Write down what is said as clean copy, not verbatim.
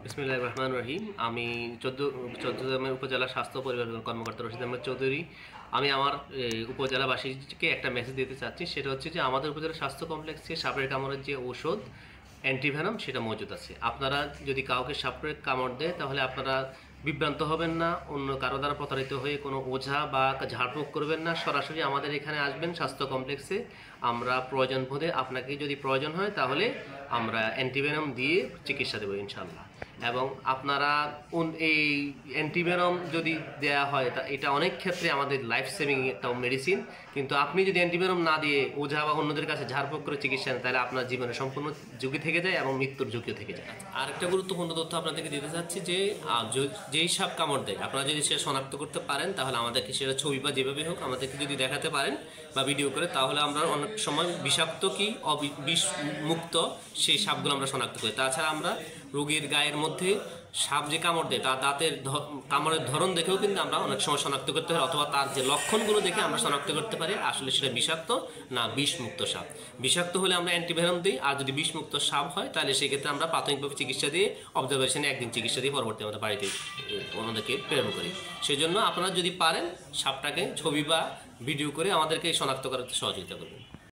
বিসমিল্লাহির রহমানির রহিম। আমি চৌদ্দগ্রামের উপজেলা স্বাস্থ্য পরিবার কর্মকর্তা রশিদ আহমেদ চৌধুরী। আমি আমার উপজেলাবাসীকে একটা মেসেজ দিতে চাচ্ছি, সেটা হচ্ছে যে আমাদের উপজেলা স্বাস্থ্য কমপ্লেক্সে সাপের কামড়ের যে ঔষধ অ্যান্টিভেনম সেটা মজুদ আছে। আপনারা যদি কাউকে সাপের কামড় দেয় তাহলে আপনারা বিভ্রান্ত হবেন না, অন্য কারো দ্বারা প্রতারিত হয়ে কোনো ওঝা বা ঝাড়ফুঁক করবেন না। সরাসরি আমাদের এখানে আসবেন স্বাস্থ্য কমপ্লেক্সে। আমরা প্রয়োজন বোধে আপনাকে যদি প্রয়োজন হয় তাহলে আমরা অ্যান্টিভেনম দিয়ে চিকিৎসা দেবো ইনশাল্লাহ। এবং আপনারা এই অ্যান্টিভেনম যদি দেয়া হয় তা এটা অনেক ক্ষেত্রে আমাদের লাইফ সেভিং একটা মেডিসিন। কিন্তু আপনি যদি অ্যান্টিভেনম না দিয়ে ওঝা বা অন্যদের কাছে ঝাড়ফুঁক করে চিকিৎসা নেন তাহলে আপনার জীবনে সম্পূর্ণ ঝুঁকি থেকে যায় এবং মৃত্যুর ঝুঁকিও থেকে যায়। আরেকটা গুরুত্বপূর্ণ তথ্য আপনাদেরকে দিতে চাচ্ছি যে যেই সাপ কামড় দেয় আপনারা যদি সেটা শনাক্ত করতে পারেন তাহলে আমাদেরকে সেটা ছবি বা যেভাবে হোক আমাদেরকে যদি দেখাতে পারেন বা ভিডিও করে, তাহলে আমরা অনেক সময় বিষাক্ত কি বিষ মুক্ত সেই সাপগুলো আমরা শনাক্ত করি। তাছাড়া আমরা রোগীর গায়ের মধ্যে সাপ যে কামড় দেয় তার দাঁতের কামড়ের ধরন দেখেও কিন্তু আমরা অনেক সময় শনাক্ত করতে পারি, অথবা তার যে লক্ষণগুলো দেখে আমরা শনাক্ত করতে পারি আসলে সেটা বিষাক্ত না বিষমুক্ত সাপ। বিষাক্ত হলে আমরা অ্যান্টিভেনম দিই, আর যদি বিষমুক্ত সাপ হয় তাহলে সেক্ষেত্রে আমরা প্রাথমিকভাবে চিকিৎসা দিয়ে অবজারভেশনে একদিন চিকিৎসা দিয়ে পরবর্তী আমরা বাড়িতে ওনাদেরকে প্রেরণ করি। সেই জন্য আপনারা যদি পারেন সাপটাকে ছবি বা ভিডিও করে আমাদেরকে শনাক্ত করাতে সহযোগিতা করবেন।